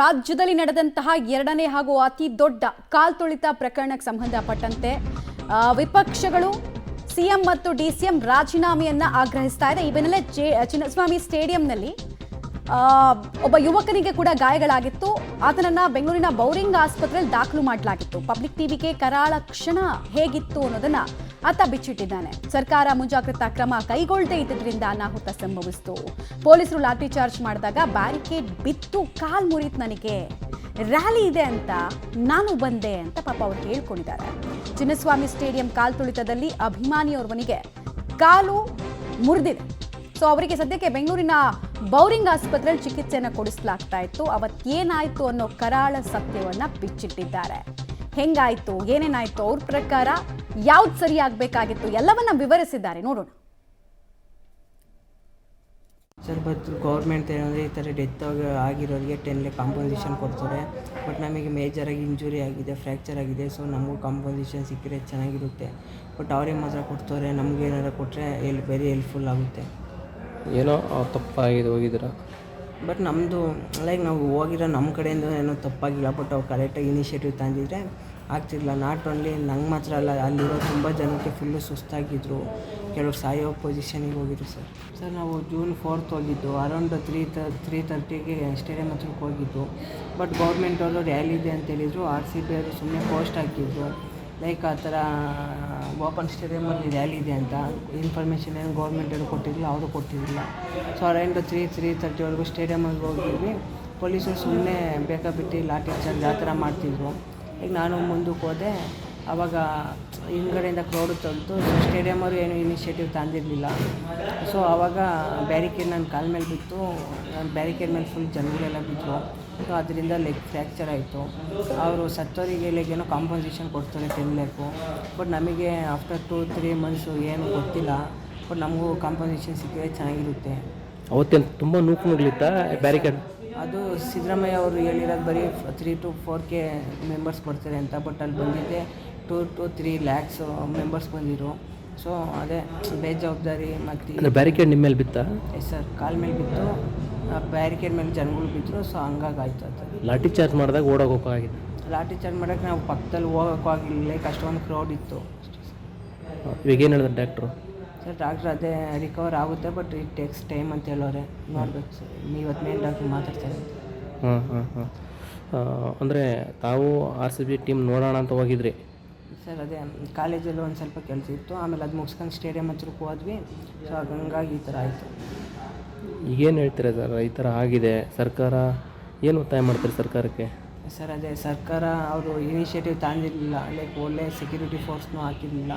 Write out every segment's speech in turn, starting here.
ರಾಜ್ಯದಲ್ಲಿ ನಡೆದಂತಹ ಎರಡನೇ ಹಾಗೂ ಅತಿ ದೊಡ್ಡ ಕಾಲ್ತುಳಿತ ಪ್ರಕರಣಕ್ಕೆ ಸಂಬಂಧಪಟ್ಟಂತೆ ವಿಪಕ್ಷಗಳು ಸಿಎಂ ಮತ್ತು ಡಿಸಿಎಂ ರಾಜೀನಾಮೆಯನ್ನ ಆಗ್ರಹಿಸ್ತಾ ಇದೆ. ಈ ಬೆನ್ನಲ್ಲೇ ಚಿನ್ನಸ್ವಾಮಿ ಸ್ಟೇಡಿಯಂನಲ್ಲಿ ಒಬ್ಬ ಯುವಕನಿಗೆ ಕೂಡ ಗಾಯಗಳಾಗಿತ್ತು. ಆತನನ್ನ ಬೆಂಗಳೂರಿನ ಬೌರಿಂಗ್ ಆಸ್ಪತ್ರೆಯಲ್ಲಿ ದಾಖಲು ಮಾಡಲಾಗಿತ್ತು. ಪಬ್ಲಿಕ್ ಟಿವಿಗೆ ಕರಾಳ ಕ್ಷಣ ಹೇಗಿತ್ತು ಅನ್ನೋದನ್ನ ಆತ ಬಿಚ್ಚಿಟ್ಟಿದ್ದಾನೆ. ಸರ್ಕಾರ ಮುಂಜಾಗ್ರತಾ ಕ್ರಮ ಕೈಗೊಳ್ಳದೇ ಇದ್ದಿದ್ರಿಂದ ಅನಾಹುತ ಸಂಭವಿಸಿತು. ಪೊಲೀಸರು ಲಾಠಿ ಚಾರ್ಜ್ ಮಾಡಿದಾಗ ಬ್ಯಾರಿಕೇಡ್ ಬಿತ್ತು, ಕಾಲ್ ಮುರಿತು. ನನಗೆ ರ್ಯಾಲಿ ಇದೆ ಅಂತ ನಾನು ಬಂದೆ ಅಂತ ಪಾಪ ಅವರು ಹೇಳ್ಕೊಂಡಿದ್ದಾರೆ. ಚಿನ್ನಸ್ವಾಮಿ ಸ್ಟೇಡಿಯಂ ಕಾಲ್ತುಳಿತದಲ್ಲಿ ಅಭಿಮಾನಿಯೋರ್ವನಿಗೆ ಕಾಲು ಮುರಿದಿದೆ. ಸೊ ಅವರಿಗೆ ಸದ್ಯಕ್ಕೆ ಬೆಂಗಳೂರಿನ ಬೌರಿಂಗ್ ಆಸ್ಪತ್ರೆಯಲ್ಲಿ ಚಿಕಿತ್ಸೆಯನ್ನು ಕೊಡಿಸಲಾಗ್ತಾ ಇತ್ತು. ಅವತ್ತೇನಾಯ್ತು ಅನ್ನೋ ಕರಾಳ ಸತ್ಯವನ್ನ ಬಿಚ್ಚಿಟ್ಟಿದ್ದಾರೆ. ಹೆಂಗಾಯ್ತು, ಏನೇನಾಯ್ತು, ಅವ್ರ ಪ್ರಕಾರ ಯಾವ್ದು ಸರಿಯಾಗಬೇಕಾಗಿತ್ತು ಎಲ್ಲವನ್ನ ವಿವರಿಸಿದ್ದಾರೆ. ನೋಡೋಣ. ಸರ್, ಬಟ್ ಗೌರ್ಮೆಂಟ್ ಏನಂದರೆ ಈ ಥರ ಡೆತ್ ಆಗಿರೋರಿಗೆ 10 lakh ಕಾಂಪನ್ಸೇಷನ್ ಕೊಡ್ತಾರೆ. ಬಟ್ ನಮಗೆ ಮೇಜರಾಗಿ ಇಂಜುರಿ ಆಗಿದೆ, ಫ್ರ್ಯಾಕ್ಚರ್ ಆಗಿದೆ. ಸೊ ನಮಗೂ ಕಾಂಪನ್ಸೇಷನ್ ಸಿಕ್ಕರೆ ಚೆನ್ನಾಗಿರುತ್ತೆ. ಬಟ್ ಅವ್ರಿಗೆ ಮಾತ್ರ ಕೊಡ್ತಾರೆ. ನಮಗೆ ಏನಾರು ಕೊಟ್ಟರೆ ವೆರಿ ಹೆಲ್ಪ್ಫುಲ್ ಆಗುತ್ತೆ. ಏನೋ ತಪ್ಪಾಗಿದೆ ಹೋಗಿದ್ದೀರಾ. ಬಟ್ ನಮ್ಮದು ನಾವು ಹೋಗಿರೋ ನಮ್ಮ ಕಡೆಯಿಂದ ಏನೋ ತಪ್ಪಾಗಿಲ್ಲ. ಬಟ್ ಅವ್ರು ಕರೆಕ್ಟಾಗಿ ಇನಿಷಿಯೇಟಿವ್ ತಂದಿದ್ರೆ ಆಗ್ತಿರಲಿಲ್ಲ. ನಾಟ್ ಓನ್ಲಿ ನಂಗೆ ಮಾತ್ರ ಅಲ್ಲ, ಅಲ್ಲಿರೋ ತುಂಬ ಜನಕ್ಕೆ ಫುಲ್ಲು ಸುಸ್ತಾಗಿದ್ದರು. ಕೆಲವರು ಸಾಯೋ ಪೊಸಿಷನಿಗೆ ಹೋಗಿದ್ರು. ಸರ್ ನಾವು June 4th ಹೋಗಿದ್ದು. ಅರೌಂಡ್ 3:30ಗೆ ಸ್ಟೇಡಿಯಂ ಹತ್ರಕ್ಕೆ ಹೋಗಿದ್ದು. ಬಟ್ ಗೌರ್ಮೆಂಟ್ ಅವರು ರ್ಯಾಲಿ ಇದೆ ಅಂತ ಹೇಳಿದರು. RCB ಅವರು ಸುಮ್ಮನೆ ಪೋಸ್ಟ್ ಹಾಕಿದ್ರು, ಲೈಕ್ ಆ ಥರ ಓಪನ್ ಸ್ಟೇಡಿಯಮಲ್ಲಿ ರ್ಯಾಲಿ ಇದೆ ಅಂತ. ಇನ್ಫಾರ್ಮೇಷನ್ ಏನು ಗೌರ್ಮೆಂಟವರು ಕೊಟ್ಟಿರಲಿಲ್ಲ, ಅವರು ಕೊಟ್ಟಿರಲಿಲ್ಲ. ಸೊ ಅರೌಂಡ್ 3:30ವರೆಗೂ ಸ್ಟೇಡಿಯಮಲ್ಲಿ ಹೋಗಿದ್ವಿ. ಪೊಲೀಸರು ಸುಮ್ಮನೆ ಬೇಕಾಬಿಟ್ಟು ಲಾಠಿ ಚಾರ್ಜ್ ಆ ಥರ ಮಾಡ್ತಿದ್ರು. ಈಗ ನಾನು ಮುಂದಕ್ಕೆ ಹೋದೆ. ಆವಾಗ ಹಿಂದ್ಗಡೆಯಿಂದ ಕ್ರೌಡು ತಂತು. ಸ್ಟೇಡಿಯಮ್ ಅವರು ಏನು ಇನಿಷಿಯೇಟಿವ್ ತಂದಿರಲಿಲ್ಲ. ಸೊ ಆವಾಗ ಬ್ಯಾರಿಕೇಡ್ ನನ್ನ ಕಾಲ ಮೇಲೆ ಬಿತ್ತು. ನಾನು ಬ್ಯಾರಿಕೇಡ್ ಮೇಲೆ ಫುಲ್ ಜನಗಳೆಲ್ಲ ಬಿದ್ದರು. ಸೊ ಅದರಿಂದ ಲೆಗ್ ಫ್ರ್ಯಾಕ್ಚರ್ ಆಯಿತು. ಅವರು ಸತ್ತವರಿಗೆ ಏನೋ ಕಾಂಪನ್ಸೇಷನ್ ಕೊಡ್ತಾರೆ 10 lakh. ಬಟ್ ನಮಗೆ ಆಫ್ಟರ್ 2-3 months ಏನು ಗೊತ್ತಿಲ್ಲ. ಬಟ್ ನಮಗೂ ಕಾಂಪನ್ಸೇಷನ್ ಸಿಕ್ಕಿದ್ರೆ ಚೆನ್ನಾಗಿರುತ್ತೆ. ಅವತ್ತೇನು ತುಂಬ ನೂಕುನುಗ್ಲಿತ್ತಾ ಬ್ಯಾರಿಕೇಡ್? ಅದು ಸಿದ್ದರಾಮಯ್ಯ ಅವರು ಹೇಳಿರೋದು ಬರೀ 3 to 4K ಮೆಂಬರ್ಸ್ ಬರ್ತಾರೆ ಅಂತ. ಬಟ್ ಅಲ್ಲಿ ಬಂದಿದ್ದೆ 2 to 3 lakhs ಮೆಂಬರ್ಸ್ ಬಂದಿರು. ಸೊ ಅದೇ ಬೇಜವಾಬ್ದಾರಿ. ಮತ್ತು ಬ್ಯಾರಿಕೇಡ್ ನಿಮ್ಮ ಮೇಲೆ ಬಿತ್ತಾ? ಎಸ್ ಸರ್, ಕಾಲ ಮೇಲೆ ಬಿತ್ತು. ಬ್ಯಾರಿಕೇಡ್ ಮೇಲೆ ಜನಗಳು ಬಿದ್ದರು. ಸೊ ಹಂಗಾಗಾಯ್ತು ಅದು. ಲಾಠಿ ಚಾರ್ಜ್ ಮಾಡಿದಾಗ ಓಡೋಗೋಕ್ಕಾಗಿದೆ. ಲಾಠಿ ಚಾರ್ಜ್ ಮಾಡೋಕ್ಕೆ ನಾವು ಪಕ್ಕದಲ್ಲಿ ಹೋಗೋಕ್ಕೂ ಆಗಿಲ್ಲ, ಲೈಕ್ ಅಷ್ಟೊಂದು ಕ್ರೌಡ್ ಇತ್ತು. ಇವಾಗ ಏನು ಹೇಳಿದ್ರು ಡಾಕ್ಟ್ರು? ಸರ್ ಡಾಕ್ಟ್ರ್ ಅದೇ ರಿಕವರ್ ಆಗುತ್ತೆ, ಬಟ್ ಇಟ್ ಟೇಕ್ಸ್ ಟೈಮ್ ಅಂತ ಹೇಳೋರೆ. ನೋಡ್ಬೇಕು ಸರ್, ಇವತ್ತು ಮೇನ್ ಡಾಕ್ಟ್ರ್ ಮಾತಾಡ್ತಾರೆ. ಅಂದರೆ ತಾವು RCB ಟೀಮ್ ನೋಡೋಣ ಅಂತ ಹೋಗಿದ್ರಿ? ಸರ್ ಅದೇ ಕಾಲೇಜಲ್ಲಿ ಒಂದು ಸ್ವಲ್ಪ ಕೆಲಸ ಇತ್ತು. ಆಮೇಲೆ ಅದು ಮುಗಿಸ್ಕೊಂಡು ಸ್ಟೇಡಿಯಂ ಹತ್ರಕ್ಕೆ ಹೋದ್ವಿ. ಸೊ ಹಂಗಾಗಿ ಈ ಥರ ಆಯಿತು. ಈಗೇನು ಹೇಳ್ತೀರಾ ಸರ್, ಈ ಥರ ಆಗಿದೆ, ಸರ್ಕಾರ ಏನು ಒತ್ತಾಯ ಮಾಡ್ತಾರೆ ಸರ್ಕಾರಕ್ಕೆ? ಸರ್ ಅದೇ ಸರ್ಕಾರ ಅವರು ಇನಿಷಿಯೇಟಿವ್ ತಂದಿರಲಿಲ್ಲ, ಲೈಕ್ ಒಳ್ಳೆ ಸೆಕ್ಯೂರಿಟಿ ಫೋರ್ಸ್ನೂ ಹಾಕಿರಲಿಲ್ಲ.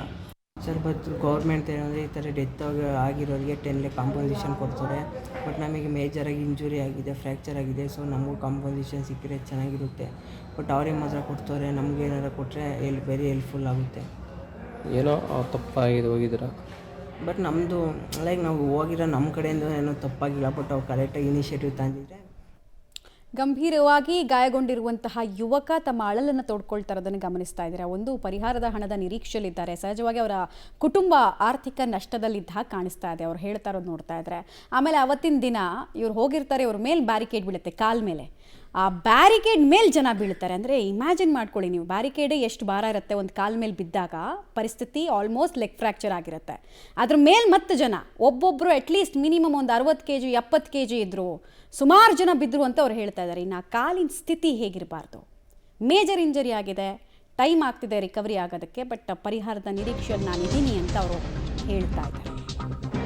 ಸರ್ ಬಟ್ ಗೌರ್ಮೆಂಟ್ ಏನಂದರೆ ಈ ಥರ ಡೆತ್ ಆಗಿರೋರಿಗೆ 10 lakh ಕಾಂಪನ್ಸೇಷನ್ ಕೊಡ್ತಾರೆ. ಬಟ್ ನಮಗೆ ಮೇಜರಾಗಿ ಇಂಜುರಿ ಆಗಿದೆ, ಫ್ರ್ಯಾಕ್ಚರ್ ಆಗಿದೆ. ಸೊ ನಮಗೂ ಕಾಂಪನ್ಸೇಷನ್ ಸಿಕ್ಕರೆ ಚೆನ್ನಾಗಿರುತ್ತೆ. ಬಟ್ ಅವ್ರಿಗೆ ಮಾತ್ರ ಕೊಡ್ತಾರೆ. ನಮಗೆ ಏನಾರು ಕೊಟ್ಟರೆ ವೆರಿ ಹೆಲ್ಪ್ಫುಲ್ ಆಗುತ್ತೆ. ಏನೋ ತಪ್ಪಾಗಿದೆ ಹೋಗಿದ್ದೀರಾ. ಬಟ್ ನಮ್ಮದು ನಾವು ಹೋಗಿರೋ ನಮ್ಮ ಕಡೆಯಿಂದ ಏನೋ ತಪ್ಪಾಗಿಲ್ಲ. ಬಟ್ ಅವ್ರು ಕರೆಕ್ಟಾಗಿ ಇನಿಷಿಯೇಟಿವ್ ತಂದಿದ್ರೆ. ಗಂಭೀರವಾಗಿ ಗಾಯಗೊಂಡಿರುವಂತಹ ಯುವಕ ತಮ್ಮ ಅಳಲನ್ನು ತೋಡ್ಕೊಳ್ತಾ ಇರೋದನ್ನು ಗಮನಿಸ್ತಾ ಇದ್ದಾರೆ. ಒಂದು ಪರಿಹಾರದ ಹಣದ ನಿರೀಕ್ಷೆಯಲ್ಲಿದ್ದಾರೆ. ಸಹಜವಾಗಿ ಅವರ ಕುಟುಂಬ ಆರ್ಥಿಕ ನಷ್ಟದಲ್ಲಿದ್ದ ಕಾಣಿಸ್ತಾ ಇದೆ, ಅವ್ರು ಹೇಳ್ತಾ ಇರೋದು ನೋಡ್ತಾ ಇದ್ದಾರೆ. ಆಮೇಲೆ ಅವತ್ತಿನ ದಿನ ಇವ್ರು ಹೋಗಿರ್ತಾರೆ, ಇವ್ರ ಮೇಲೆ ಬ್ಯಾರಿಕೇಡ್ ಬೀಳುತ್ತೆ, ಕಾಲ್ ಮೇಲೆ. ಆ ಬ್ಯಾರಿಕೇಡ್ ಮೇಲೆ ಜನ ಬೀಳ್ತಾರೆ. ಅಂದರೆ ಇಮ್ಯಾಜಿನ್ ಮಾಡ್ಕೊಳ್ಳಿ ನೀವು, ಬ್ಯಾರಿಕೇಡೇ ಎಷ್ಟು ಭಾರ ಇರುತ್ತೆ. ಒಂದು ಕಾಲ್ ಮೇಲೆ ಬಿದ್ದಾಗ ಪರಿಸ್ಥಿತಿ ಆಲ್ಮೋಸ್ಟ್ ಲೆಗ್ ಫ್ರ್ಯಾಕ್ಚರ್ ಆಗಿರುತ್ತೆ. ಅದ್ರ ಮೇಲೆ ಮತ್ತೆ ಜನ ಒಬ್ಬೊಬ್ಬರು ಅಟ್ಲೀಸ್ಟ್ ಮಿನಿಮಮ್ ಒಂದು 60 kg 70 kg ಇದ್ರು, ಸುಮಾರು ಜನ ಬಿದ್ದರು ಅಂತ ಅವ್ರು ಹೇಳ್ತಾ ಇದ್ದಾರೆ. ಇನ್ನು ಆ ಕಾಲಿನ ಸ್ಥಿತಿ ಹೇಗಿರಬಾರ್ದು. ಮೇಜರ್ ಇಂಜರಿ ಆಗಿದೆ, ಟೈಮ್ ಆಗ್ತಿದೆ ರಿಕವರಿ ಆಗೋದಕ್ಕೆ. ಬಟ್ ಪರಿಹಾರದ ನಿರೀಕ್ಷೆಯಲ್ಲಿ ನಾನಿದ್ದೀನಿ ಅಂತ ಅವರು ಹೇಳ್ತಾ ಇದ್ದಾರೆ.